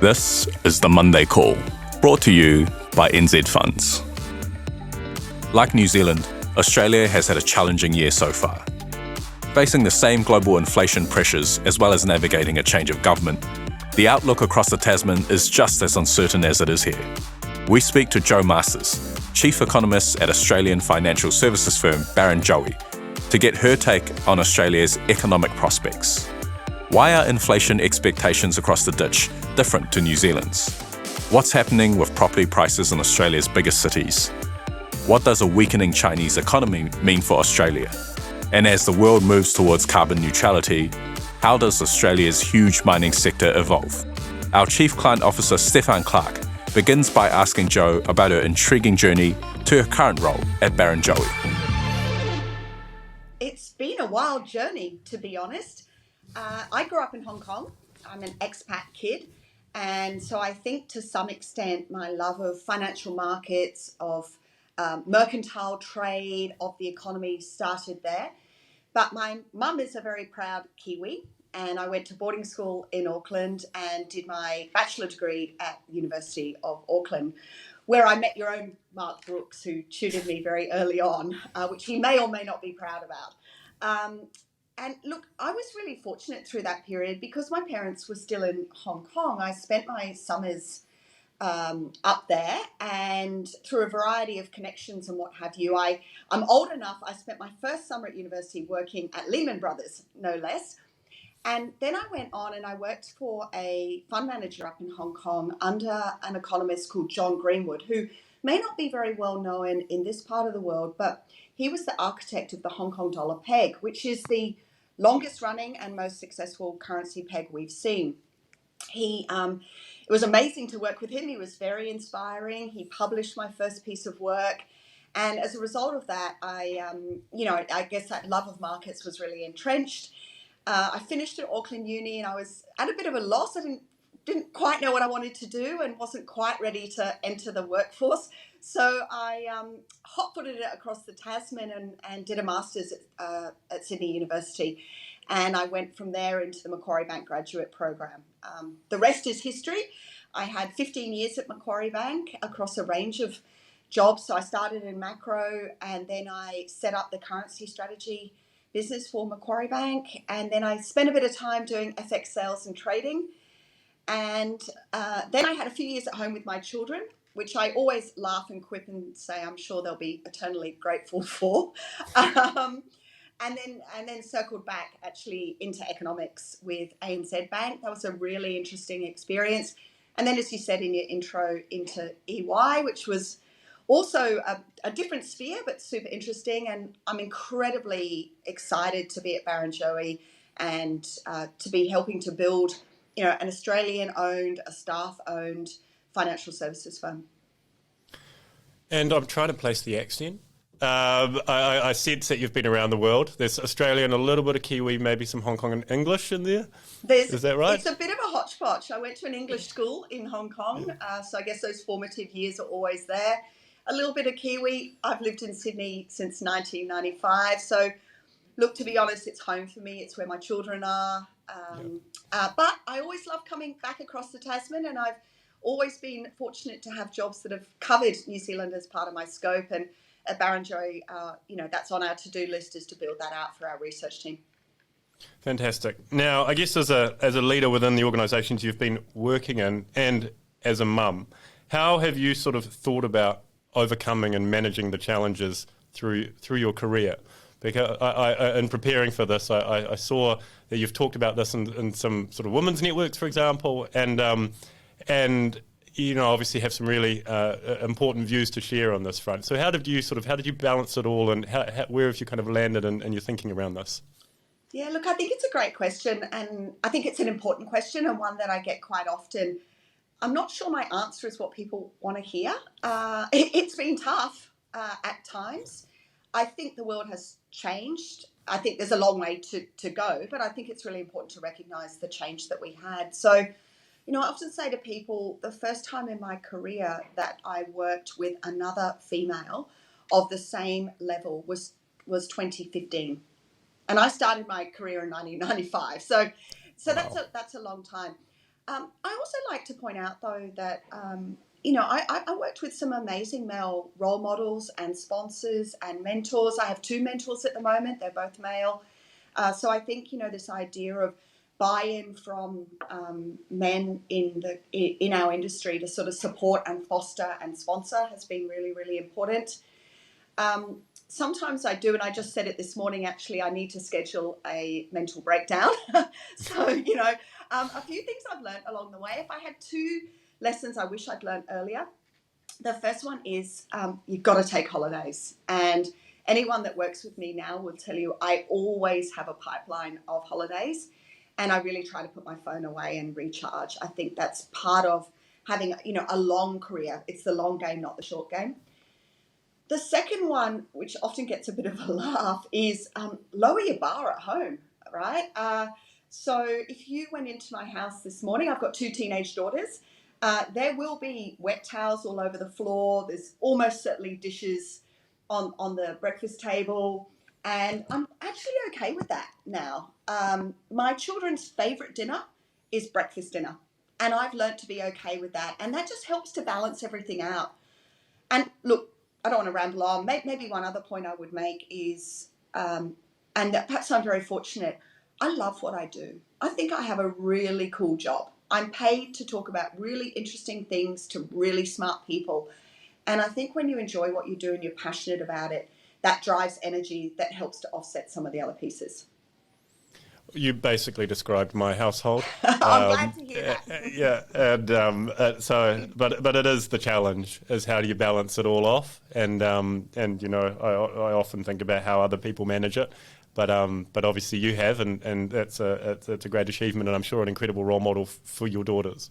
This is the Monday Call, brought to you by NZ Funds. Like New Zealand, Australia has had a challenging year so far. Facing the same global inflation pressures as well as navigating a change of government, the outlook across the Tasman is just as uncertain as it is here. We speak to Jo Masters, Chief Economist at Australian financial services firm Barrenjoey, to get her take on Australia's economic prospects. Why are inflation expectations across the ditch different to New Zealand's? What's happening with property prices in Australia's biggest cities? What does a weakening Chinese economy mean for Australia? And as the world moves towards carbon neutrality, how does Australia's huge mining sector evolve? Our Chief Client Officer, Stefan Clark, begins by asking Jo about her intriguing journey to her current role at Barrenjoey. It's been a wild journey, to be honest. I grew up in Hong Kong. I'm an expat kid. And so I think to some extent my love of financial markets, of mercantile trade, of the economy started there. But my mum is a very proud Kiwi, and I went to boarding school in Auckland and did my bachelor degree at the University of Auckland, where I met your own Mark Brooks, who tutored me very early on, which he may or may not be proud about. And look, I was really fortunate through that period because my parents were still in Hong Kong. I spent my summers up there, and through a variety of connections and what have you, I'm old enough. I spent my first summer at university working at Lehman Brothers, no less. And then I went on and I worked for a fund manager up in Hong Kong under an economist called John Greenwood, who may not be very well known in this part of the world, but he was the architect of the Hong Kong dollar peg, which is the longest running and most successful currency peg we've seen. It was amazing to work with him. He was very inspiring. He published my first piece of work. And as a result of that, I guess that love of markets was really entrenched. I finished at Auckland Uni and I was at a bit of a loss. I didn't quite know what I wanted to do and wasn't quite ready to enter the workforce. So I hot-footed it across the Tasman and did a master's at Sydney University. And I went from there into the Macquarie Bank graduate program. The rest is history. I had 15 years at Macquarie Bank across a range of jobs. So I started in macro, and then I set up the currency strategy business for Macquarie Bank. And then I spent a bit of time doing FX sales and trading. And then I had a few years at home with my children, which I always laugh and quip and say I'm sure they'll be eternally grateful for. And then circled back actually into economics with ANZ Bank. That was a really interesting experience. And then, as you said in your intro, into EY, which was also a different sphere, but super interesting. And I'm incredibly excited to be at Barrenjoey and to be helping to build, an Australian-owned, a staff-owned financial services firm. And I'm trying to place the accent. I sense that you've been around the world. There's Australian, a little bit of Kiwi, maybe some Hong Kong and English in there. Is that right? It's a bit of a hodgepodge. I went to an English school in Hong Kong, so I guess those formative years are always there. A little bit of Kiwi. I've lived in Sydney since 1995, so look, to be honest, it's home for me. It's where my children are. But I always love coming back across the Tasman, and I've always been fortunate to have jobs that have covered New Zealand as part of my scope. And at Barrenjoey, that's on our to-do list, is to build that out for our research team. Fantastic. Now, I guess as a leader within the organisations you've been working in, and as a mum, how have you sort of thought about overcoming and managing the challenges through your career? Because I in preparing for this, I saw that you've talked about this in some sort of women's networks, for example, and obviously have some really important views to share on this front. So how did you balance it all, and where have you kind of landed in your thinking around this? Yeah, look, I think it's a great question, and I think it's an important question, and one that I get quite often. I'm not sure my answer is what people want to hear. It's been tough at times. I think the world has changed. I think there's a long way to go, but I think it's really important to recognise the change that we had. So, I often say to people, the first time in my career that I worked with another female of the same level was 2015. And I started my career in 1995. So Wow. that's a long time. I also like to point out, though, that I worked with some amazing male role models and sponsors and mentors. I have two mentors at the moment; they're both male. So I think this idea of buy-in from men in our industry to sort of support and foster and sponsor has been really, really important. Sometimes I do, and I just said it this morning, actually, I need to schedule a mental breakdown. So, a few things I've learned along the way. If I had two lessons I wish I'd learned earlier, the first one is you've got to take holidays. And anyone that works with me now will tell you I always have a pipeline of holidays, and I really try to put my phone away and recharge. I think that's part of having, a long career. It's the long game, not the short game. The second one, which often gets a bit of a laugh, is lower your bar at home, right? So if you went into my house this morning, I've got two teenage daughters. There will be wet towels all over the floor. There's almost certainly dishes on the breakfast table. And I'm actually okay with that now. My children's favourite dinner is breakfast dinner. And I've learnt to be okay with that. And that just helps to balance everything out. And look, I don't want to ramble on. Maybe one other point I would make is, and perhaps I'm very fortunate, I love what I do. I think I have a really cool job. I'm paid to talk about really interesting things to really smart people. And I think when you enjoy what you do and you're passionate about it, that drives energy that helps to offset some of the other pieces. You basically described my household. I'm glad to hear that. Yeah, and but it is the challenge: is how do you balance it all off? And I often think about how other people manage it, but obviously you have, and that's a great achievement, and I'm sure an incredible role model for your daughters.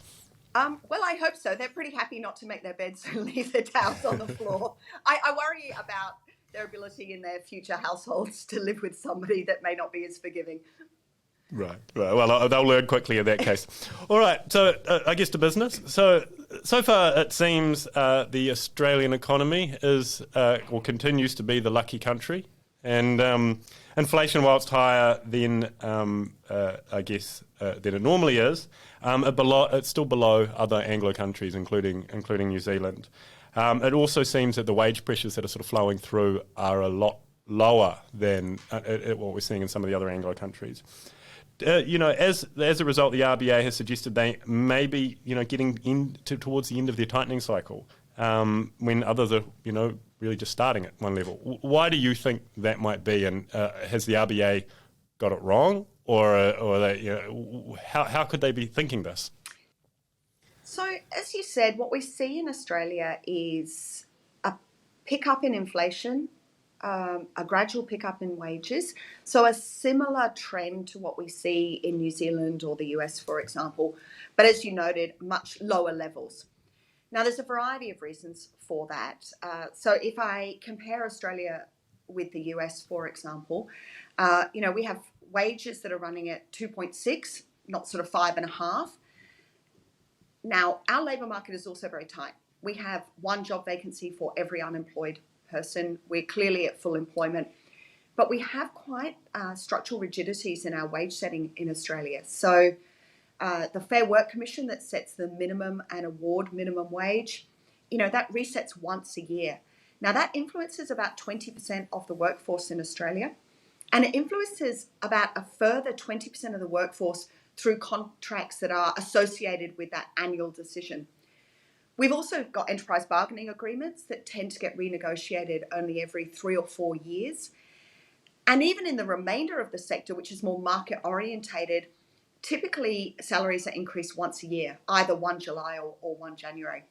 Well, I hope so. They're pretty happy not to make their beds and leave their towels on the floor. I worry about their ability in their future households to live with somebody that may not be as forgiving. Right. Well, they'll learn quickly in that case. All right. So I guess to business. So far it seems the Australian economy is or continues to be the lucky country, and inflation, whilst higher than I guess than it normally is, it's still below other Anglo countries, including New Zealand. It also seems that the wage pressures that are sort of flowing through are a lot lower than what we're seeing in some of the other Anglo countries. As a result, the RBA has suggested they may be, getting towards the end of their tightening cycle when others are, really just starting at one level. Why do you think that might be? And has the RBA got it wrong, or they, how could they be thinking this? So, as you said, what we see in Australia is a pickup in inflation, a gradual pickup in wages. So a similar trend to what we see in New Zealand or the US, for example, but as you noted, much lower levels. Now, there's a variety of reasons for that. So if I compare Australia with the US, for example, we have wages that are running at 2.6, not sort of 5.5. Now, our labour market is also very tight. We have one job vacancy for every unemployed person. We're clearly at full employment, but we have quite structural rigidities in our wage setting in Australia. So the Fair Work Commission that sets the minimum and award minimum wage, that resets once a year. Now that influences about 20% of the workforce in Australia, and it influences about a further 20% of the workforce through contracts that are associated with that annual decision. We've also got enterprise bargaining agreements that tend to get renegotiated only every 3 or 4 years. And even in the remainder of the sector, which is more market orientated, typically salaries are increased once a year, either 1 July or 1 January.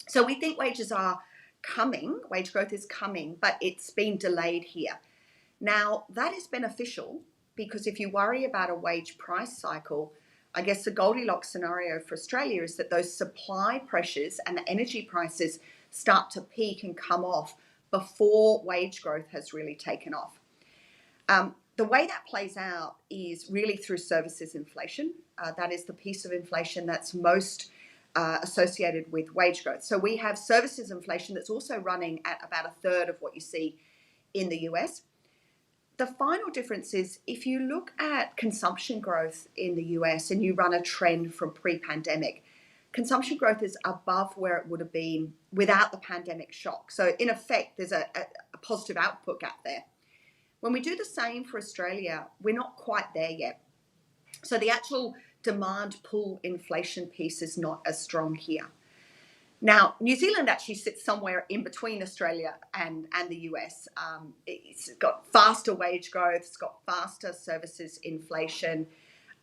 So we think wages are coming, wage growth is coming, but it's been delayed here. Now, that is beneficial because if you worry about a wage price cycle, I guess the Goldilocks scenario for Australia is that those supply pressures and the energy prices start to peak and come off before wage growth has really taken off. The way that plays out is really through services inflation. That is the piece of inflation that's most associated with wage growth. So we have services inflation that's also running at about a third of what you see in the US. the final difference is if you look at consumption growth in the US and you run a trend from pre-pandemic, consumption growth is above where it would have been without the pandemic shock. So in effect, there's a positive output gap there. When we do the same for Australia, we're not quite there yet. So the actual demand pull inflation piece is not as strong here. Now, New Zealand actually sits somewhere in between Australia and the US. It's got faster wage growth, it's got faster services inflation,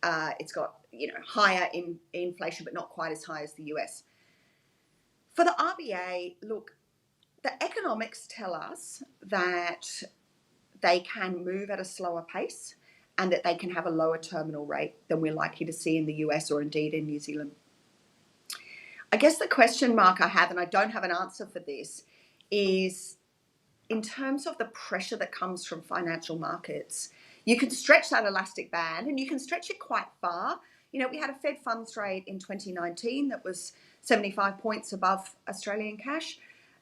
it's got higher inflation, but not quite as high as the US. For the RBA, look, the economics tell us that they can move at a slower pace and that they can have a lower terminal rate than we're likely to see in the US or indeed in New Zealand. I guess the question mark I have, and I don't have an answer for this, is in terms of the pressure that comes from financial markets, you can stretch that elastic band and you can stretch it quite far. We had a Fed funds rate in 2019 that was 75 points above Australian cash.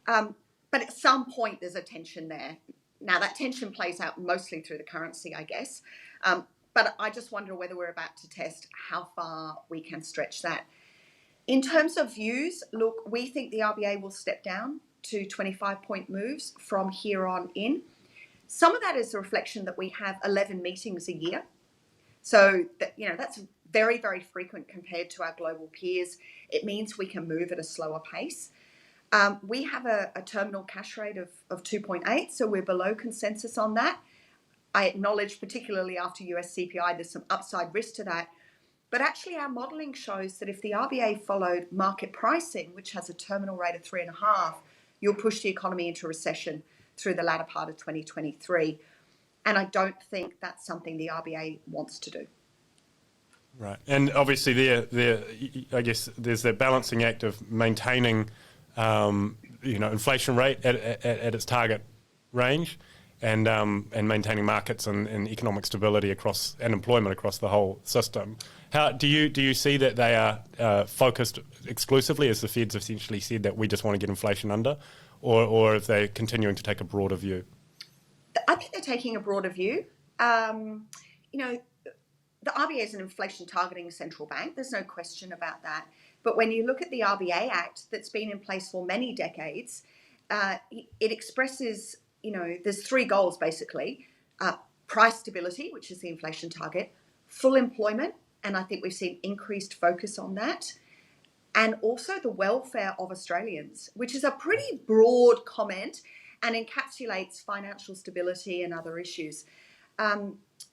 But at some point, there's a tension there. Now, that tension plays out mostly through the currency, I guess. But I just wonder whether we're about to test how far we can stretch that. In terms of views, look, we think the RBA will step down to 25-point moves from here on in. Some of that is a reflection that we have 11 meetings a year. So, that's very, very frequent compared to our global peers. It means we can move at a slower pace. We have a terminal cash rate of 2.8, so we're below consensus on that. I acknowledge, particularly after US CPI, there's some upside risk to that. But actually, our modelling shows that if the RBA followed market pricing, which has a terminal rate of 3.5, you'll push the economy into recession through the latter part of 2023. And I don't think that's something the RBA wants to do. Right. And obviously, there, I guess there's that balancing act of maintaining, inflation rate at its target range, and maintaining markets and economic stability and employment across the whole system. How do you see that they are focused exclusively, as the Fed's essentially said, that we just want to get inflation under, or if they're continuing to take a broader view? I think they're taking a broader view. The RBA is an inflation targeting central bank. There's no question about that. But when you look at the RBA Act that's been in place for many decades, it expresses, there's three goals basically: price stability, which is the inflation target; full employment, and I think we've seen increased focus on that; and also the welfare of Australians, which is a pretty broad comment and encapsulates financial stability and other issues.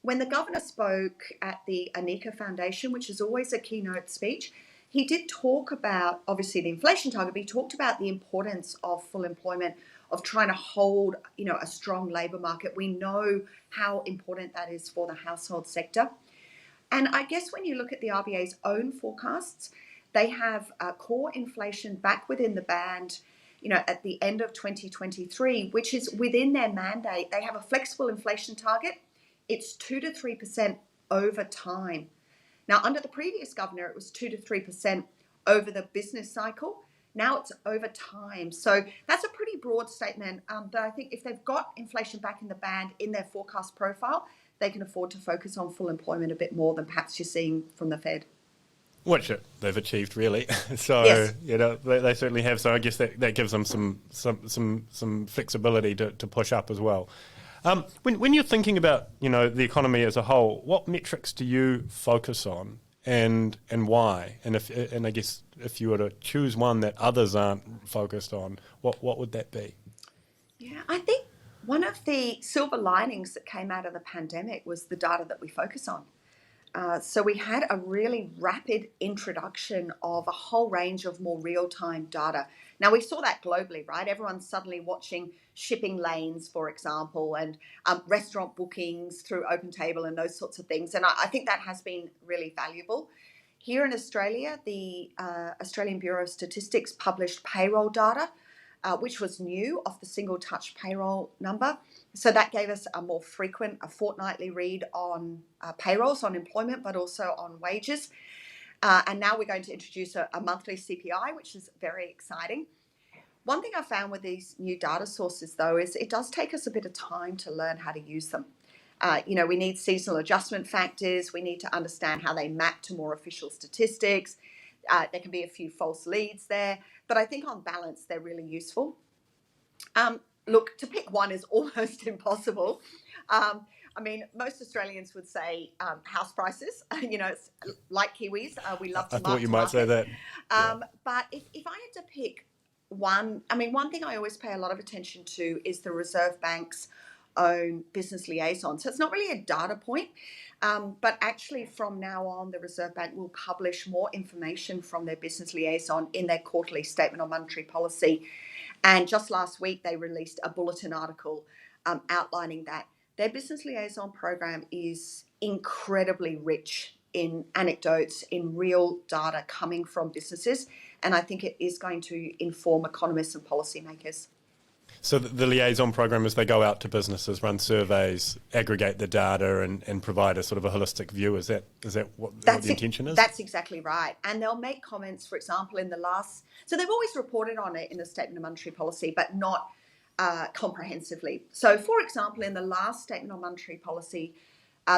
When the governor spoke at the Anika Foundation, which is always a keynote speech, he did talk about, obviously, the inflation target, but he talked about the importance of full employment, of trying to hold, a strong labour market. We know how important that is for the household sector. And I guess when you look at the RBA's own forecasts, they have core inflation back within the band, at the end of 2023, which is within their mandate. They have a flexible inflation target. It's 2 to 3% over time. Now, under the previous governor, it was 2 to 3% over the business cycle. Now it's over time. So that's a pretty broad statement. But I think if they've got inflation back in the band in their forecast profile, they can afford to focus on full employment a bit more than perhaps you're seeing from the Fed. Which they've achieved, really. So, yes. They certainly have. So I guess that gives them some flexibility to push up as well. When you're thinking about, the economy as a whole, what metrics do you focus on, and why? And I guess if you were to choose one that others aren't focused on, what would that be? Yeah, I think one of the silver linings that came out of the pandemic was the data that we focus on. So we had a really rapid introduction of a whole range of more real-time data. Now, we saw that globally, right? Everyone's suddenly watching shipping lanes, for example, and restaurant bookings through OpenTable and those sorts of things. And I think that has been really valuable. Here in Australia, the Australian Bureau of Statistics published payroll data, which was new off the single touch payroll number. So that gave us a more frequent, a fortnightly read on payrolls, on employment, but also on wages. And now we're going to introduce a monthly CPI, which is very exciting. One thing I found with these new data sources, though, is it does take us a bit of time to learn how to use them. We need seasonal adjustment factors. We need to understand how they map to more official statistics. There can be a few false leads there, but I think on balance, they're really useful. Look, to pick one is almost impossible. Most Australians would say house prices. It's like Kiwis, we love to I mark thought you to might market. say that. But if I had to pick one thing I always pay a lot of attention to is the Reserve Bank's own business liaison. So it's not really a data point, but actually from now on, the Reserve Bank will publish more information from their business liaison in their quarterly statement on monetary policy. And just last week, they released a bulletin article outlining that their business liaison program is incredibly rich in anecdotes, in real data coming from businesses. And I think it is going to inform economists and policymakers. So the liaison program is they go out to businesses, run surveys, aggregate the data and provide a sort of a holistic view. Is that what the intention is? That's exactly right. And they'll make comments, for example, so they've always reported on it in the Statement of Monetary Policy, but not comprehensively. So, for example, in the last Statement on Monetary Policy,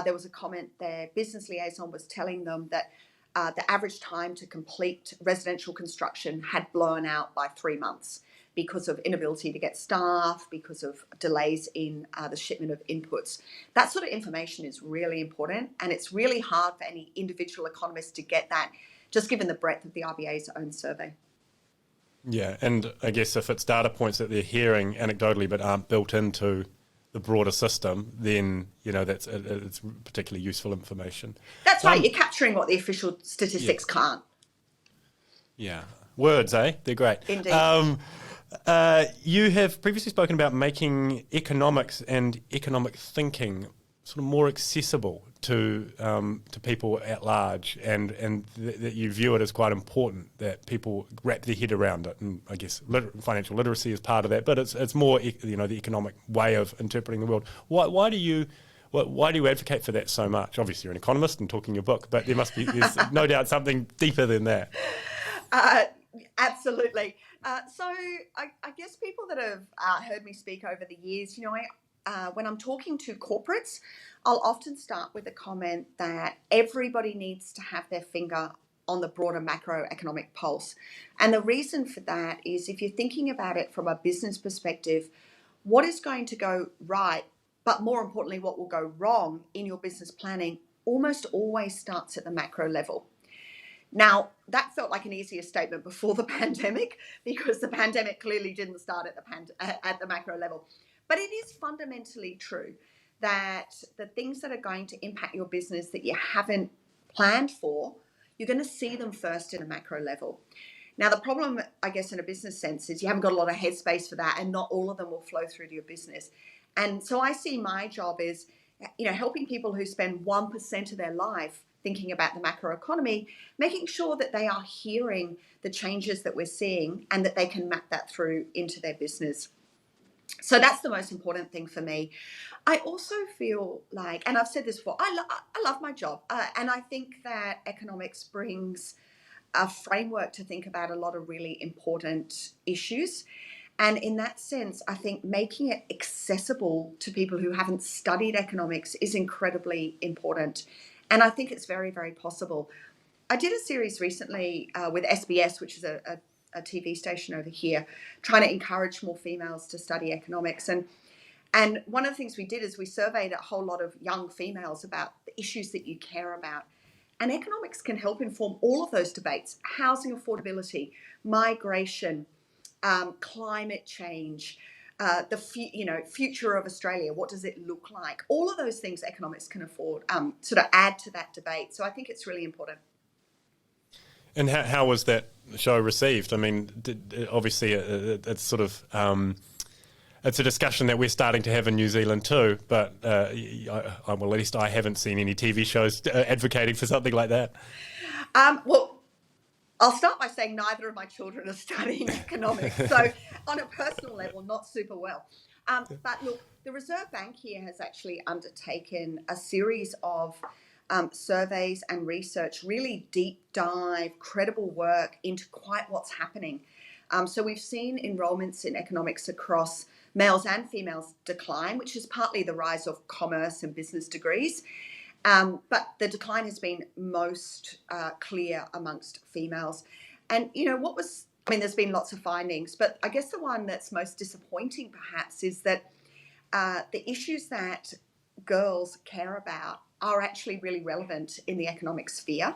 there was a comment their business liaison was telling them that the average time to complete residential construction had blown out by 3 months because of inability to get staff, because of delays in the shipment of inputs. That sort of information is really important, and it's really hard for any individual economist to get that, just given the breadth of the RBA's own survey. Yeah, and I guess if it's data points that they're hearing anecdotally but aren't built into the broader system, then it's particularly useful information. That's right. You're capturing what the official statistics can't. Yeah, words, eh? They're great. Indeed. You have previously spoken about making economics and economic thinking sort of more accessible to people at large, and that you view it as quite important that people wrap their head around it. And I guess financial literacy is part of that, but it's more the economic way of interpreting the world. Why do you advocate for that so much? Obviously, you're an economist and talking your book, but there's no doubt something deeper than that. Absolutely. So I guess people that have heard me speak over the years, when I'm talking to corporates, I'll often start with a comment that everybody needs to have their finger on the broader macroeconomic pulse. And the reason for that is if you're thinking about it from a business perspective, what is going to go right, but more importantly, what will go wrong in your business planning almost always starts at the macro level. Now, that felt like an easier statement before the pandemic, because the pandemic clearly didn't start at the macro level. But it is fundamentally true that the things that are going to impact your business that you haven't planned for, you're going to see them first in a macro level. Now, the problem, I guess, in a business sense is you haven't got a lot of headspace for that, and not all of them will flow through to your business. And so I see my job as, helping people who spend 1% of their life thinking about the macroeconomy, making sure that they are hearing the changes that we're seeing and that they can map that through into their business. So that's the most important thing for me. I also feel like, and I've said this before, I love my job. And I think that economics brings a framework to think about a lot of really important issues. And in that sense, I think making it accessible to people who haven't studied economics is incredibly important. And I think it's very, very possible. I did a series recently with SBS, which is a TV station over here, trying to encourage more females to study economics. And one of the things we did is we surveyed a whole lot of young females about the issues that you care about. And economics can help inform all of those debates: housing affordability, migration, climate change, the future of Australia. What does it look like? All of those things economics can afford sort of add to that debate. So I think it's really important. And how was that show received? I mean, obviously it's sort of it's a discussion that we're starting to have in New Zealand too. But well, at least I haven't seen any TV shows advocating for something like that. Well, I'll start by saying neither of my children are studying economics, so on a personal level, not super well. But look, the Reserve Bank here has actually undertaken a series of surveys and research, really deep dive, credible work into quite what's happening. So we've seen enrolments in economics across males and females decline, which is partly the rise of commerce and business degrees. But the decline has been most clear amongst females. And, there's been lots of findings, but I guess the one that's most disappointing perhaps is that the issues that girls care about are actually really relevant in the economic sphere.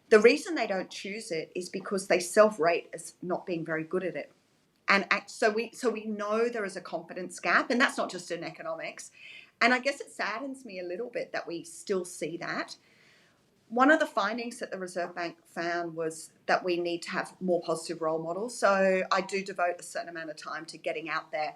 The reason they don't choose it is because they self-rate as not being very good at it. And so we know there is a confidence gap, and that's not just in economics. And I guess it saddens me a little bit that we still see that. One of the findings that the Reserve Bank found was that we need to have more positive role models. So I do devote a certain amount of time to getting out there.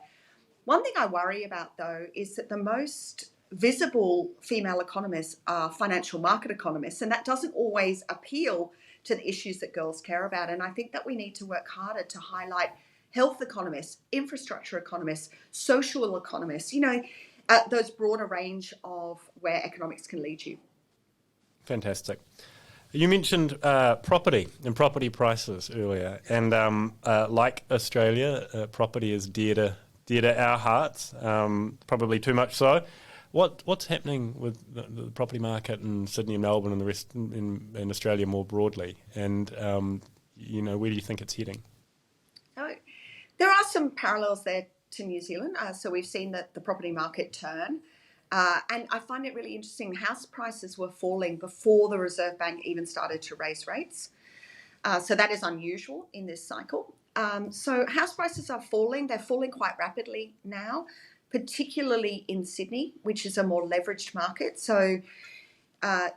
One thing I worry about, though, is that the most visible female economists are financial market economists, and that doesn't always appeal to the issues that girls care about. And I think that we need to work harder to highlight health economists, infrastructure economists, social economists, those broader range of where economics can lead you. Fantastic. You mentioned property and property prices earlier, and like Australia, property is dear to our hearts, probably too much so. What's happening with the property market in Sydney and Melbourne and the rest in Australia more broadly? And where do you think it's heading? There are some parallels there to New Zealand. So we've seen that the property market turn. And I find it really interesting. House prices were falling before the Reserve Bank even started to raise rates. So that is unusual in this cycle. So house prices are falling. They're falling quite rapidly now, particularly in Sydney, which is a more leveraged market. So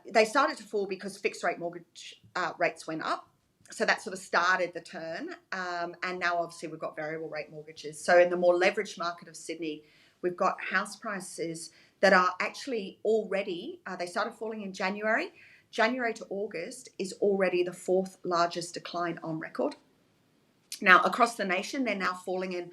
they started to fall because fixed rate mortgage rates went up. So that sort of started the turn. And now obviously we've got variable rate mortgages. So in the more leveraged market of Sydney, we've got house prices that are actually already, they started falling in January. January to August is already the fourth largest decline on record. Now, across the nation, they're now falling in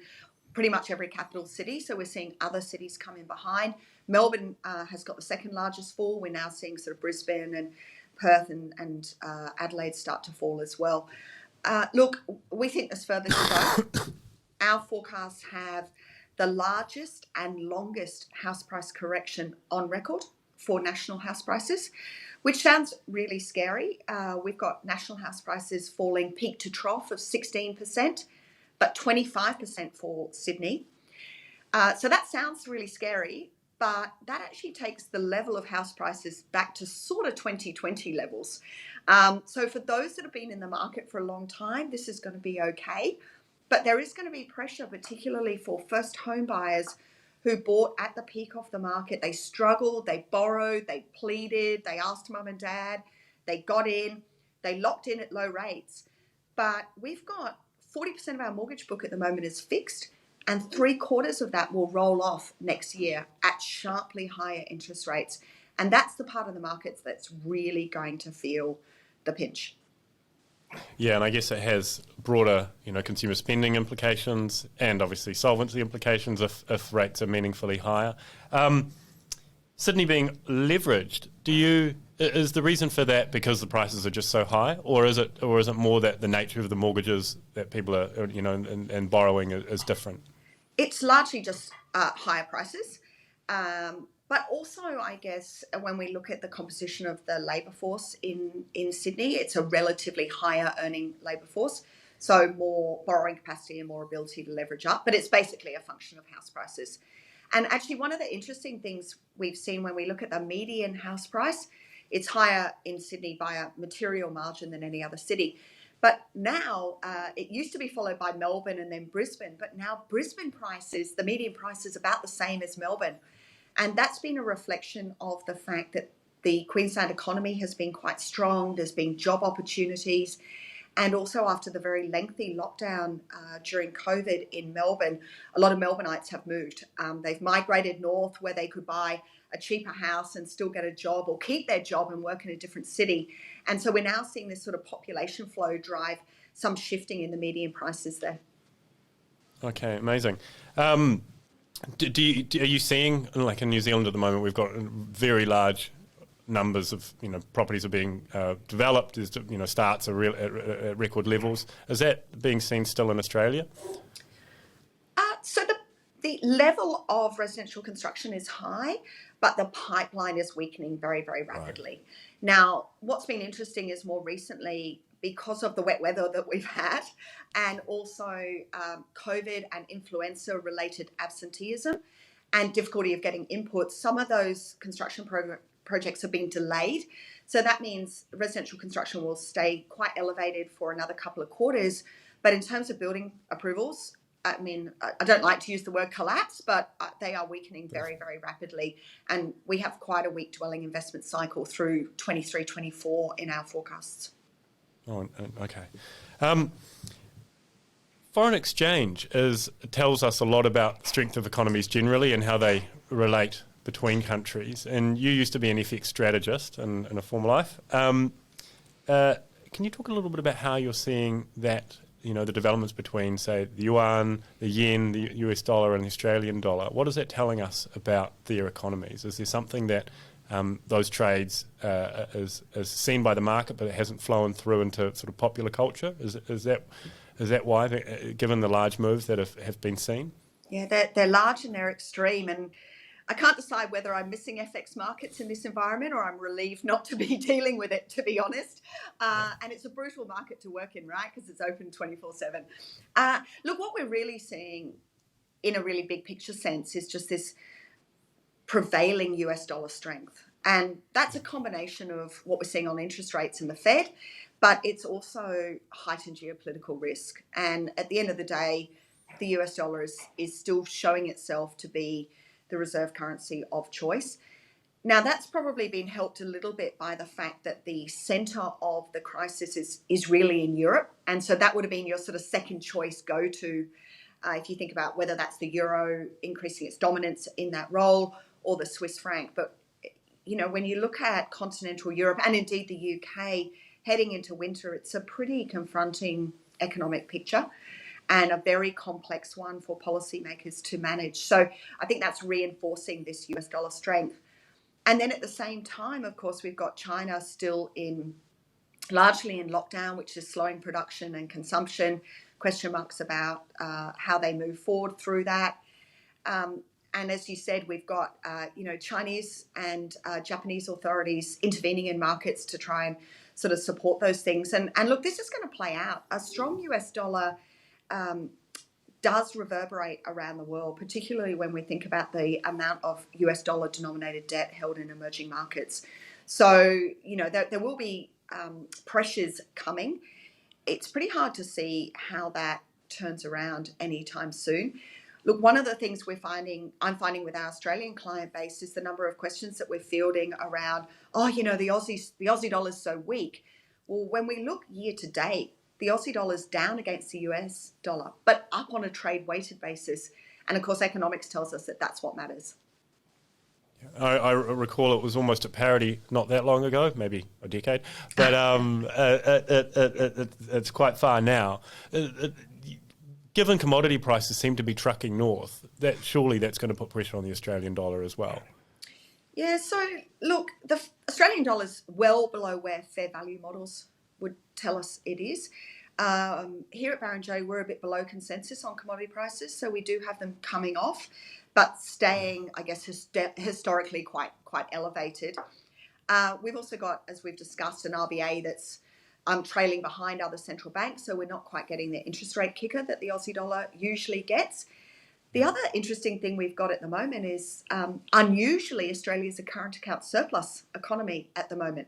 pretty much every capital city. So we're seeing other cities come in behind. Melbourne has got the second largest fall. We're now seeing sort of Brisbane and Perth and Adelaide start to fall as well. Look, we think there's further to go. Our forecasts have the largest and longest house price correction on record for national house prices, which sounds really scary. We've got national house prices falling peak to trough of 16%, but 25% for Sydney. So that sounds really scary, but that actually takes the level of house prices back to sort of 2020 levels. So for those that have been in the market for a long time, this is going to be okay. But there is going to be pressure, particularly for first home buyers who bought at the peak of the market. They struggled, they borrowed, they pleaded, they asked mum and dad, they got in, they locked in at low rates. But we've got 40% of our mortgage book at the moment is fixed, and 3/4 of that will roll off next year at sharply higher interest rates. And that's the part of the market that's really going to feel the pinch. Yeah, and I guess it has broader, consumer spending implications and obviously solvency implications if rates are meaningfully higher. Sydney being leveraged, is the reason for that because the prices are just so high, or is it more that the nature of the mortgages that people are, and borrowing is different? It's largely just higher prices. But also, I guess, when we look at the composition of the labour force in Sydney, it's a relatively higher earning labour force. So more borrowing capacity and more ability to leverage up. But it's basically a function of house prices. And actually, one of the interesting things we've seen when we look at the median house price, it's higher in Sydney by a material margin than any other city. But now, it used to be followed by Melbourne and then Brisbane. But now Brisbane prices, the median price is about the same as Melbourne. And that's been a reflection of the fact that the Queensland economy has been quite strong. There's been job opportunities. And also after the very lengthy lockdown during COVID in Melbourne, a lot of Melbourneites have moved. They've migrated north where they could buy a cheaper house and still get a job or keep their job and work in a different city. And so we're now seeing this sort of population flow drive some shifting in the median prices there. Okay, amazing. Are you seeing, like in New Zealand at the moment, we've got very large numbers of properties are being developed. There's starts are at record levels. Is that being seen still in Australia? So The level of residential construction is high, but the pipeline is weakening very, very rapidly. Right. Now, what's been interesting is more recently, because of the wet weather that we've had, and also COVID and influenza-related absenteeism and difficulty of getting inputs, some of those construction projects have been delayed. So that means residential construction will stay quite elevated for another couple of quarters. But in terms of building approvals, I mean, I don't like to use the word collapse, but they are weakening very, very rapidly. And we have quite a weak dwelling investment cycle through 23, 24 in our forecasts. Oh, okay. Foreign exchange tells us a lot about the strength of economies generally and how they relate between countries. And you used to be an FX strategist in a former life. Can you talk a little bit about how you're seeing that, the developments between, say, the yuan, the yen, the US dollar and the Australian dollar? What is that telling us about their economies? Is there something that those trades is seen by the market but it hasn't flown through into sort of popular culture? Is that why, given the large moves that have been seen? Yeah, they're large and they're extreme, and I can't decide whether I'm missing FX markets in this environment or I'm relieved not to be dealing with it, to be honest. And it's a brutal market to work in, right? Because it's open 24/7. Look, what we're really seeing in a really big picture sense is just this prevailing US dollar strength. And that's a combination of what we're seeing on interest rates in the Fed, but it's also heightened geopolitical risk. And at the end of the day, the US dollar is still showing itself to be the reserve currency of choice. Now, that's probably been helped a little bit by the fact that the centre of the crisis is really in Europe. And so that would have been your sort of second choice go-to if you think about whether that's the euro increasing its dominance in that role or the Swiss franc. But, when you look at continental Europe and indeed the UK heading into winter, it's a pretty confronting economic picture and a very complex one for policymakers to manage. So I think that's reinforcing this US dollar strength. And then at the same time, of course, we've got China still largely in lockdown, which is slowing production and consumption, question marks about how they move forward through that. And as you said, we've got, Chinese and Japanese authorities intervening in markets to try and sort of support those things. And look, this is going to play out. A strong US dollar does reverberate around the world, particularly when we think about the amount of US dollar denominated debt held in emerging markets. So, there will be pressures coming. It's pretty hard to see how that turns around anytime soon. Look, one of the things I'm finding with our Australian client base is the number of questions that we're fielding around, the Aussie dollar's so weak. Well, when we look year to date, the Aussie dollar's down against the US dollar, but up on a trade-weighted basis. And of course, economics tells us that that's what matters. I recall it was almost at parity not that long ago, maybe a decade, but it's quite far now. Given commodity prices seem to be trucking north, surely that's going to put pressure on the Australian dollar as well. Yeah, so look, the Australian dollar's well below where fair value models would tell us it is. Here at Barrenjoey, we're a bit below consensus on commodity prices, so we do have them coming off, but staying, I guess, historically quite elevated. We've also got, as we've discussed, an RBA that's trailing behind other central banks, so we're not quite getting the interest rate kicker that the Aussie dollar usually gets. The other interesting thing we've got at the moment is, unusually, Australia's a current account surplus economy at the moment,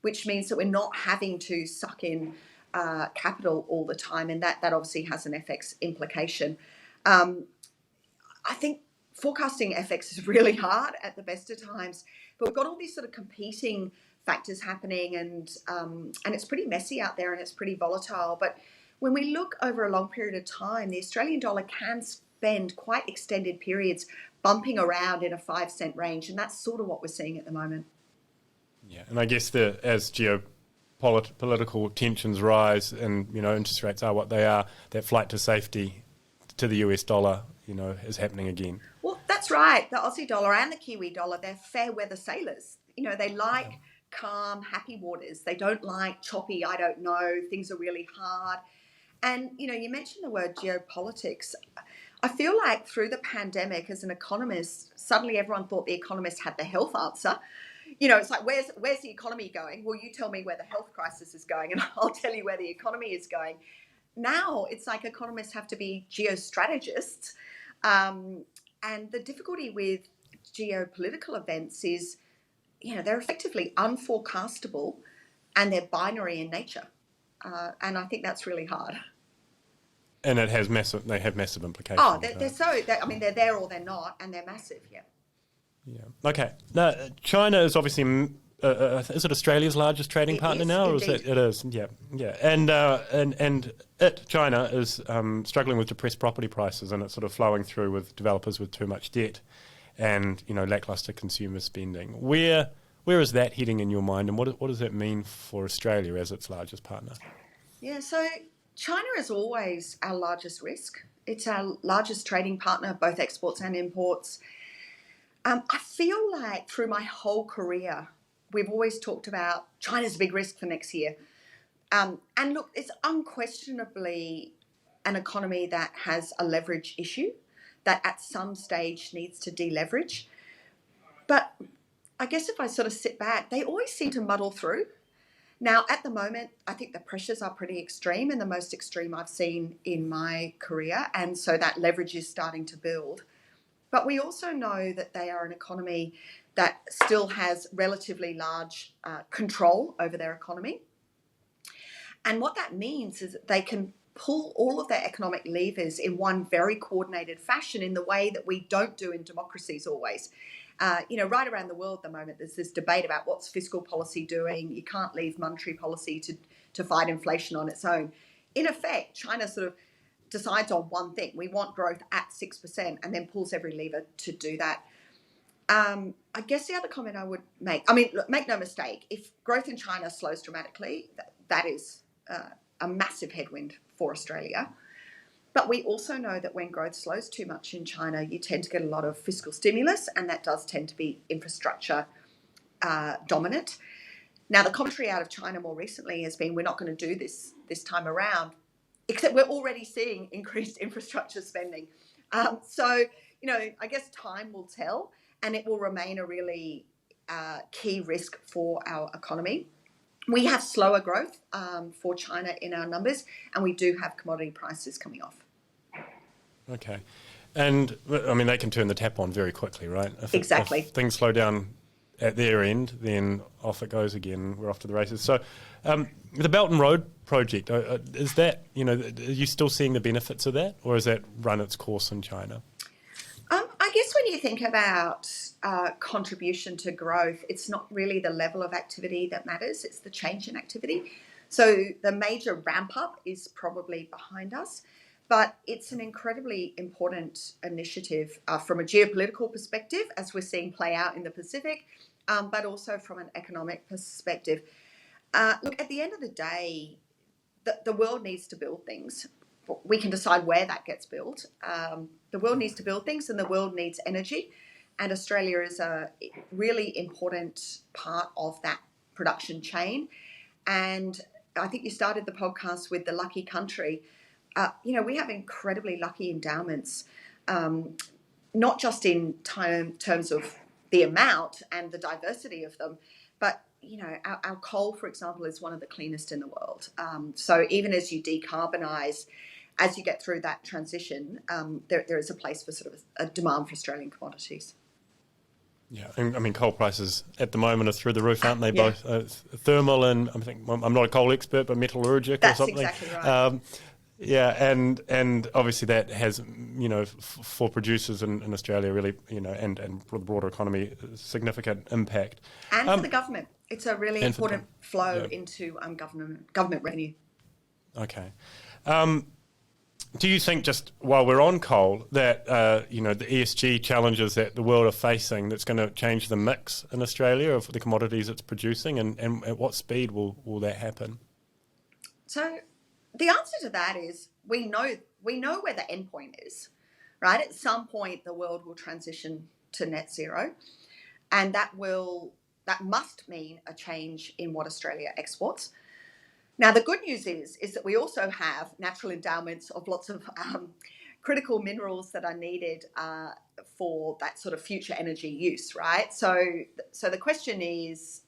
which means that we're not having to suck in capital all the time, and that obviously has an FX implication. I think forecasting FX is really hard at the best of times, but we've got all these sort of competing factors happening, and it's pretty messy out there and it's pretty volatile. But when we look over a long period of time, the Australian dollar can spend quite extended periods bumping around in a 5-cent range, and that's sort of what we're seeing at the moment. Yeah, and I guess as geopolitical tensions rise and interest rates are what they are, that flight to safety to the US dollar is happening again. Well, that's right. The Aussie dollar and the Kiwi dollar, they're fair weather sailors. They like calm, happy waters. They don't like choppy, I don't know, things are really hard. And, you mentioned the word geopolitics. I feel like through the pandemic, as an economist, suddenly everyone thought the economist had the health answer. It's like, where's the economy going? Well, you tell me where the health crisis is going, and I'll tell you where the economy is going. Now it's like economists have to be geostrategists. And the difficulty with geopolitical events is, they're effectively unforecastable and they're binary in nature. And I think that's really hard. And they have massive implications. Oh, they're there or they're not, and they're massive, yeah. Yeah. Okay. Now, China is obviously, is it Australia's largest trading partner now? Or is it is, yeah. Yeah. And China is struggling with depressed property prices, and it's sort of flowing through with developers with too much debt and, lackluster consumer spending. Where is that heading in your mind, and what does that mean for Australia as its largest partner? Yeah, so China is always our largest risk. It's our largest trading partner, both exports and imports. I feel like through my whole career, we've always talked about China's a big risk for next year. And look, it's unquestionably an economy that has a leverage issue that at some stage needs to deleverage. But I guess if I sort of sit back, they always seem to muddle through. Now, at the moment, I think the pressures are pretty extreme and the most extreme I've seen in my career. And so that leverage is starting to build. But we also know that they are an economy that still has relatively large control over their economy. And what that means is that they can pull all of their economic levers in one very coordinated fashion in the way that we don't do in democracies always. Right around the world at the moment, there's this debate about what's fiscal policy doing. You can't leave monetary policy to fight inflation on its own. In effect, China sort of decides on one thing. We want growth at 6% and then pulls every lever to do that. I guess the other comment I would make, look, make no mistake, if growth in China slows dramatically, that is a massive headwind for Australia. But we also know that when growth slows too much in China, you tend to get a lot of fiscal stimulus, and that does tend to be infrastructure dominant. Now, the commentary out of China more recently has been, we're not going to do this time around, except we're already seeing increased infrastructure spending. I guess time will tell, and it will remain a really key risk for our economy. We have slower growth for China in our numbers, and we do have commodity prices coming off. Okay. And, they can turn the tap on very quickly, right? Exactly. If things slow down at their end, then off it goes again. We're off to the races. So the Belt and Road project, is that, are you still seeing the benefits of that, or has that run its course in China? I guess when you think about contribution to growth, it's not really the level of activity that matters, it's the change in activity. So the major ramp up is probably behind us, but it's an incredibly important initiative from a geopolitical perspective, as we're seeing play out in the Pacific, but also from an economic perspective. Look, at the end of the day, the world needs to build things. We can decide where that gets built. The world needs to build things, and the world needs energy. And Australia is a really important part of that production chain. And I think you started the podcast with the lucky country. We have incredibly lucky endowments, not just in terms of the amount and the diversity of them, but our coal, for example, is one of the cleanest in the world. So even as you decarbonise, as you get through that transition, there is a place for sort of a demand for Australian commodities. Yeah, and coal prices at the moment are through the roof, aren't they? Yeah. Both thermal and I'm not a coal expert, but metallurgic That's or something. That's exactly right. And obviously that has, for producers in Australia really, and for the broader economy, significant impact. And for the government. It's a really important flow into government revenue. Okay. Do you think, just while we're on coal, that the ESG challenges that the world are facing, that's going to change the mix in Australia of the commodities it's producing, and at what speed will that happen? So the answer to that is we know where the end point is, right? At some point, the world will transition to net zero, and that must mean a change in what Australia exports. Now, the good news is that we also have natural endowments of lots of critical minerals that are needed for that sort of future energy use, right? So the question is,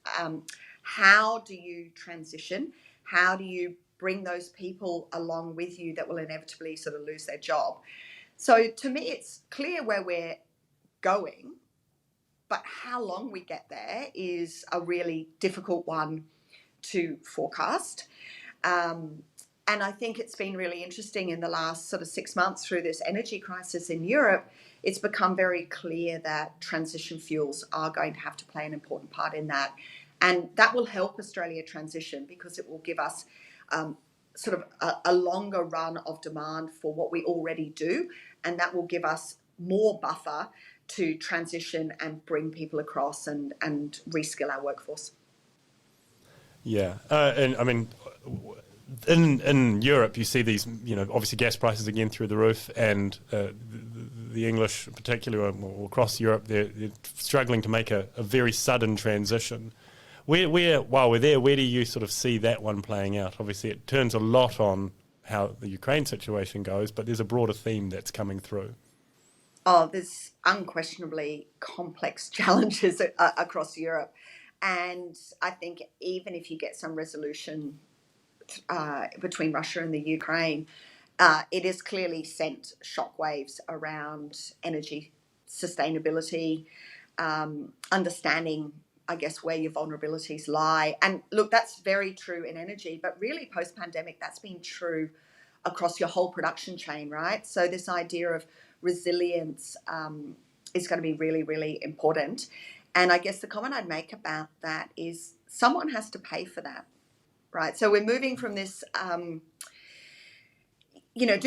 how do you transition? How do you bring those people along with you that will inevitably sort of lose their job? So to me, it's clear where we're going, but how long we get there is a really difficult one to forecast. And I think it's been really interesting in the last sort of 6 months through this energy crisis in Europe. It's become very clear that transition fuels are going to have to play an important part in that. And that will help Australia transition because it will give us sort of a longer run of demand for what we already do. And that will give us more buffer to transition and bring people across and reskill our workforce. Yeah. And I mean, in Europe, you see these, obviously gas prices again through the roof, and the English, particularly or across Europe, they're struggling to make a very sudden transition. While we're there, where do you sort of see that one playing out? Obviously, it turns a lot on how the Ukraine situation goes, but there's a broader theme that's coming through. Oh, there's unquestionably complex challenges across Europe. And I think even if you get some resolution between Russia and the Ukraine, it has clearly sent shockwaves around energy sustainability, understanding, I guess, where your vulnerabilities lie. And look, that's very true in energy, but really post-pandemic, that's been true across your whole production chain, right? So this idea of resilience is going to be really, really important. And I guess the comment I'd make about that is someone has to pay for that, right? So we're moving from this, do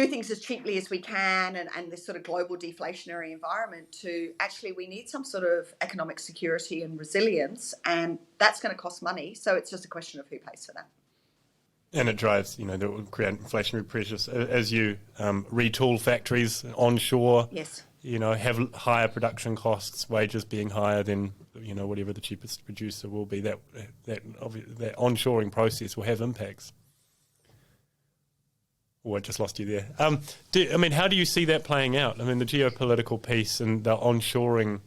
things as cheaply as we can and this sort of global deflationary environment to actually we need some sort of economic security and resilience, and that's going to cost money. So it's just a question of who pays for that. And it drives, that will create inflationary pressures as you retool factories onshore. Yes. Have higher production costs, wages being higher than whatever the cheapest producer will be. That onshoring process will have impacts. Oh, I just lost you there. How do you see that playing out? I mean, the geopolitical piece and the onshoring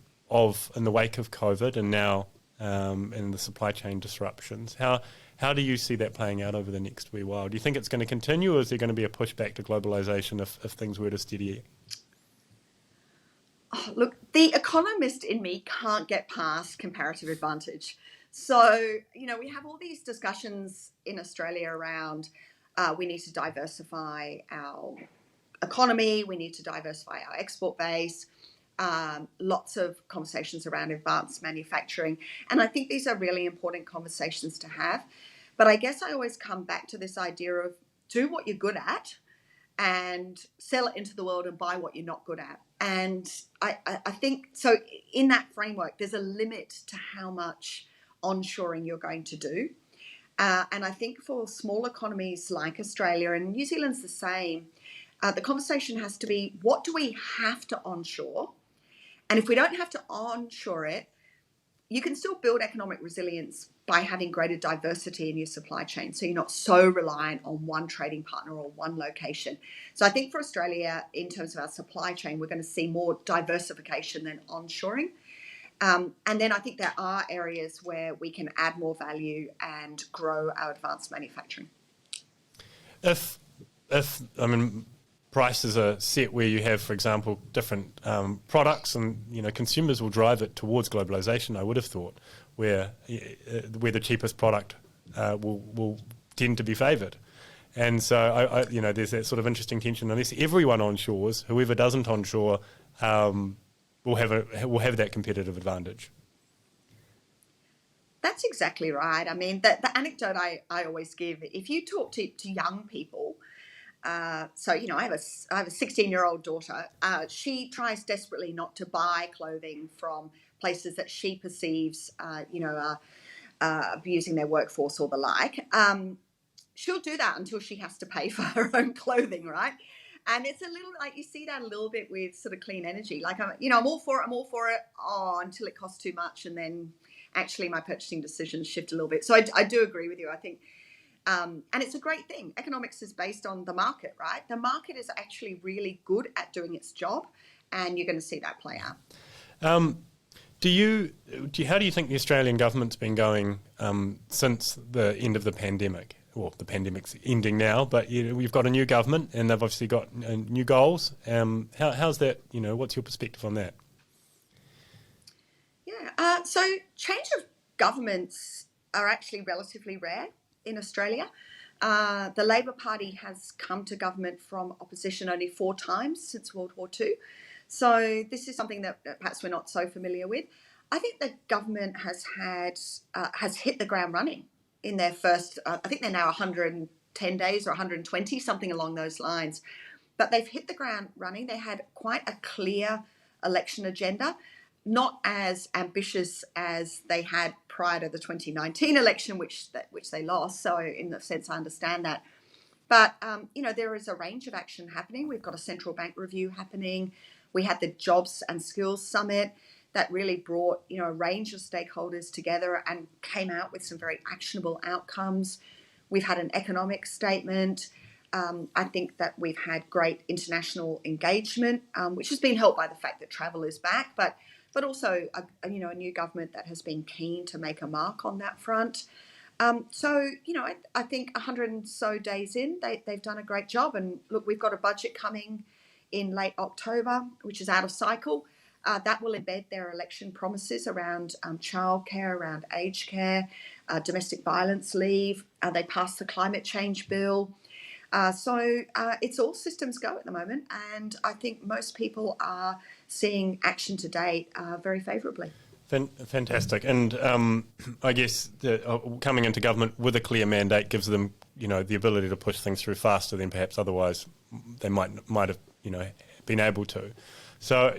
in the wake of COVID and now and the supply chain disruptions. How do you see that playing out over the next wee while? Do you think it's going to continue, or is there going to be a pushback to globalisation if things were to steady? Oh, look, the economist in me can't get past comparative advantage. So, we have all these discussions in Australia around we need to diversify our economy, we need to diversify our export base, lots of conversations around advanced manufacturing. And I think these are really important conversations to have. But I guess I always come back to this idea of do what you're good at and sell it into the world and buy what you're not good at. And I think, so in that framework, there's a limit to how much onshoring you're going to do. And I think for small economies like Australia, and New Zealand's the same, the conversation has to be, what do we have to onshore? And if we don't have to onshore it, you can still build economic resilience by having greater diversity in your supply chain. So you're not so reliant on one trading partner or one location. So I think for Australia, in terms of our supply chain, we're going to see more diversification than onshoring. And then I think there are areas where we can add more value and grow our advanced manufacturing. If prices are set where you have, for example, different products, and consumers will drive it towards globalization, I would have thought, where the cheapest product will tend to be favoured. And so there's that sort of interesting tension. Unless everyone onshores, whoever doesn't onshore will have that competitive advantage. That's exactly right. I mean, the anecdote I always give, if you talk to young people, I have a 16-year-old daughter. She tries desperately not to buy clothing from places that she perceives, are abusing their workforce or the like. She'll do that until she has to pay for her own clothing, right? And it's a little like you see that a little bit with sort of clean energy. Like I'm all for it. Oh, until it costs too much, and then actually my purchasing decisions shift a little bit. So I do agree with you. I think And it's a great thing. Economics is based on the market, right? The market is actually really good at doing its job, and you're going to see that play out. How do you think the Australian government's been going since the end of the pandemic? Well, the pandemic's ending now, but we've got a new government and they've obviously got new goals. How's that? What's your perspective on that? Yeah, so change of governments are actually relatively rare in Australia. The Labor Party has come to government from opposition only 4 times since World War II. So this is something that perhaps we're not so familiar with. I think the government has hit the ground running in their first, I think they're now 110 days or 120, something along those lines. But they've hit the ground running. They had quite a clear election agenda, not as ambitious as they had prior to the 2019 election, which they lost. So in the sense, I understand that. But, there is a range of action happening. We've got a central bank review happening. We had the Jobs and Skills Summit that really brought, a range of stakeholders together and came out with some very actionable outcomes. We've had an economic statement. I think that we've had great international engagement, which has been helped by the fact that travel is back, but also a new government that has been keen to make a mark on that front. I think 100 and so days in, they've done a great job. And look, we've got a budget coming in late October, which is out of cycle. That will embed their election promises around childcare, around aged care, domestic violence leave. They passed the climate change bill. So it's all systems go at the moment. And I think most people are seeing action to date very favourably. Fantastic. And I guess coming into government with a clear mandate gives them, the ability to push things through faster than perhaps otherwise they might have, been able to. So,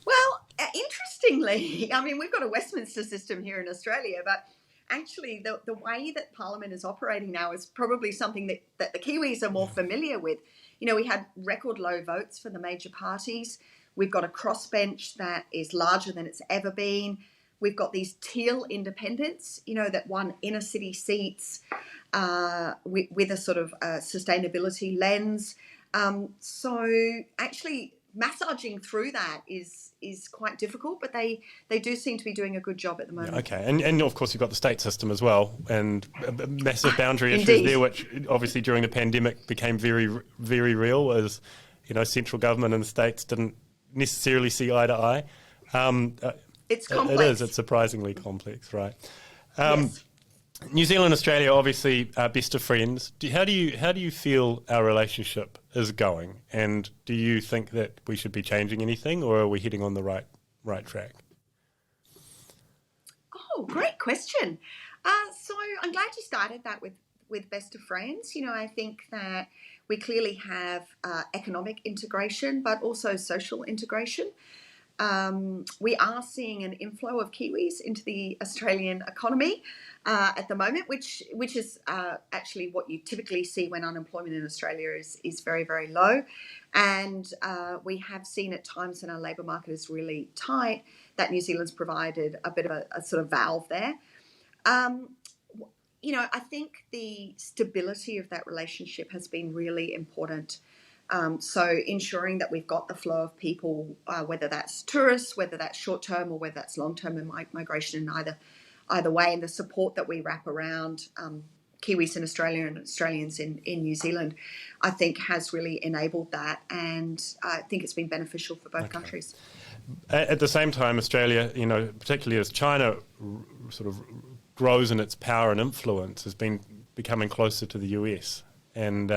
well, interestingly, I mean, we've got a Westminster system here in Australia, but actually the way that Parliament is operating now is probably something that the Kiwis are more familiar with. We had record low votes for the major parties. We've got a crossbench that is larger than it's ever been. We've got these teal independents, that won inner city seats with a sort of sustainability lens. So actually massaging through that is quite difficult, but they do seem to be doing a good job at the moment. Okay, and of course you've got the state system as well, and massive boundary issues Indeed. there, which obviously during the pandemic became very, very real, as central government and the states didn't necessarily see eye to eye. It's complex. It is. It's surprisingly complex, right? Yes. New Zealand and Australia obviously are best of friends. How do you feel our relationship is going, and do you think that we should be changing anything, or are we heading on the right track? Oh, great question. So I'm glad you started that with best of friends. I think that we clearly have economic integration, but also social integration. We are seeing an inflow of Kiwis into the Australian economy at the moment, which is actually what you typically see when unemployment in Australia is very, very low. And we have seen at times when our labour market is really tight that New Zealand's provided a bit of a sort of valve there. I think the stability of that relationship has been really important. So ensuring that we've got the flow of people, whether that's tourists, whether that's short-term or whether that's long-term migration in either way, and the support that we wrap around Kiwis in Australia and Australians in New Zealand, I think has really enabled that, and I think it's been beneficial for both countries. At the same time, Australia, particularly as China sort of grows in its power and influence, has been becoming closer to the US and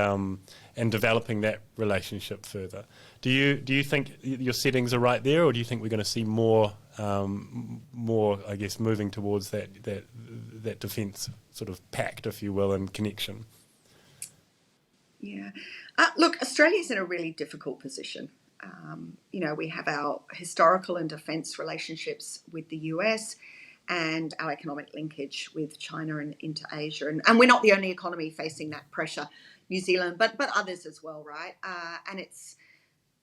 developing that relationship further. Do you think your settings are right there, or do you think we're going to see more, I guess, moving towards that defence sort of pact, if you will, and connection? Yeah. Look, Australia's in a really difficult position. We have our historical and defence relationships with the US and our economic linkage with China and into Asia. And we're not the only economy facing that pressure, New Zealand, but others as well, right? And it's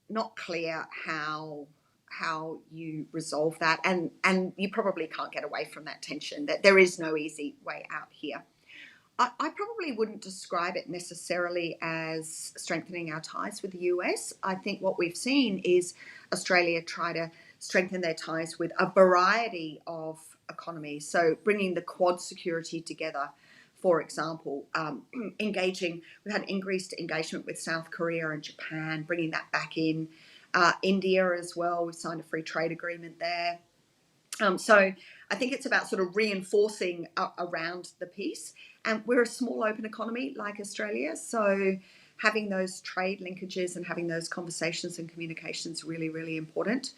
not clear how you resolve that. And you probably can't get away from that tension, that there is no easy way out here. I probably wouldn't describe it necessarily as strengthening our ties with the US. I think what we've seen is Australia try to strengthen their ties with a variety of economies. So bringing the Quad security together, for example, we've had increased engagement with South Korea and Japan, bringing that back in. India as well, we've signed a free trade agreement there. So I think it's about sort of reinforcing around the piece. And we're a small open economy like Australia, so having those trade linkages and having those conversations and communications really, really important.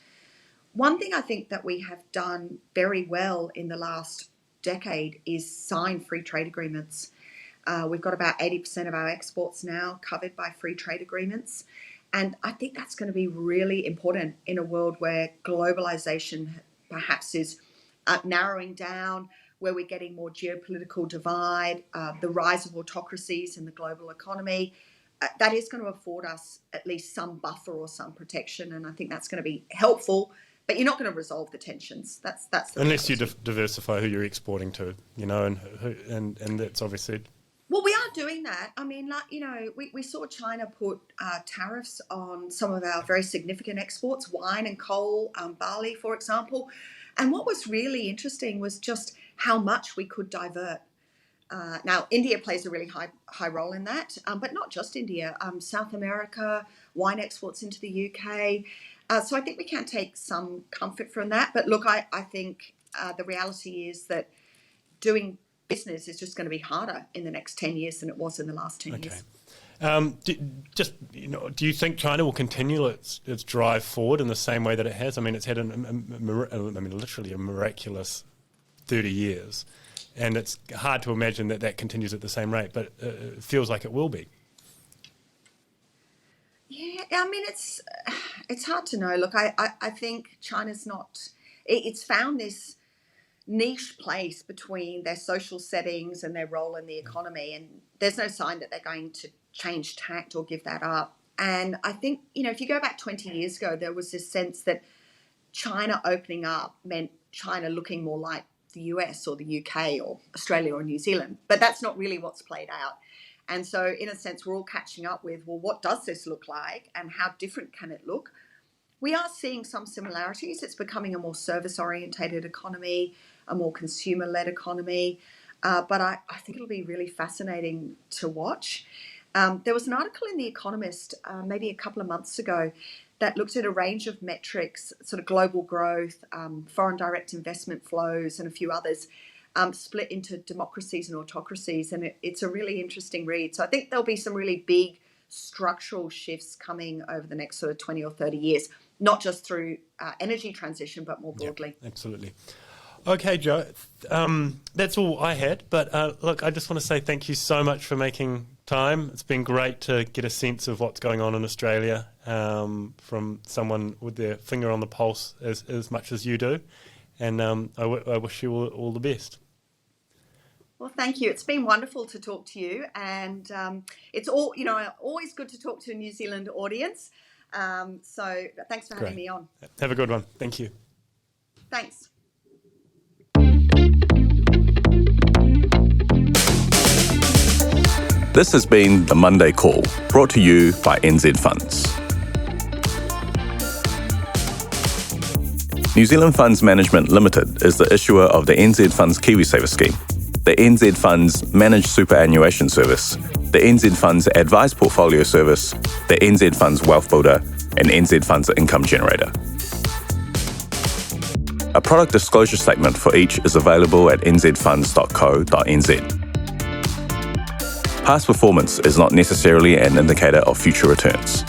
One thing I think that we have done very well in the last decade is sign free trade agreements. We've got about 80% of our exports now covered by free trade agreements. And I think that's going to be really important in a world where globalization perhaps is narrowing down, where we're getting more geopolitical divide, the rise of autocracies in the global economy. That is going to afford us at least some buffer or some protection, and I think that's going to be helpful. But you're not going to resolve the tensions. That's the unless you diversify who you're exporting to, and that's obviously. Well, we are doing that. I mean, we saw China put tariffs on some of our very significant exports, wine and coal, barley, for example. And what was really interesting was just how much we could divert. Now, India plays a really high role in that, but not just India. South America, wine exports into the UK. So I think we can take some comfort from that. But look, I think the reality is that doing business is just going to be harder in the next 10 years than it was in the last 10 years. Do you think China will continue its drive forward in the same way that it has? I mean, it's had literally a miraculous 30 years, and it's hard to imagine that continues at the same rate, but it feels like it will be. Yeah, I mean, it's hard to know. Look, I think China's it's found this niche place between their social settings and their role in the economy, and there's no sign that they're going to change tact or give that up. And I think, if you go back 20 years ago, there was this sense that China opening up meant China looking more like the US or the UK or Australia or New Zealand, but that's not really what's played out. And so in a sense, we're all catching up with, well, what does this look like and how different can it look? We are seeing some similarities. It's becoming a more service-orientated economy, a more consumer-led economy. But I think it'll be really fascinating to watch. There was an article in The Economist maybe a couple of months ago that looked at a range of metrics, sort of global growth, foreign direct investment flows, and a few others, split into democracies and autocracies. And it's a really interesting read. So I think there'll be some really big structural shifts coming over the next sort of 20 or 30 years, not just through energy transition, but more broadly. Yeah, absolutely. Okay, Jo, that's all I had. But look, I just want to say thank you so much for making time. It's been great to get a sense of what's going on in Australia from someone with their finger on the pulse as much as you do. And I wish you all the best. Well, thank you. It's been wonderful to talk to you. And it's always good to talk to a New Zealand audience. So thanks for having me on. Have a good one. Thank you. Thanks. This has been the Monday Call, brought to you by NZ Funds. New Zealand Funds Management Limited is the issuer of the NZ Funds KiwiSaver scheme, the NZ Funds Managed Superannuation Service, the NZ Funds Advised Portfolio Service, the NZ Funds Wealth Builder, and NZ Funds Income Generator. A product disclosure statement for each is available at nzfunds.co.nz. Past performance is not necessarily an indicator of future returns.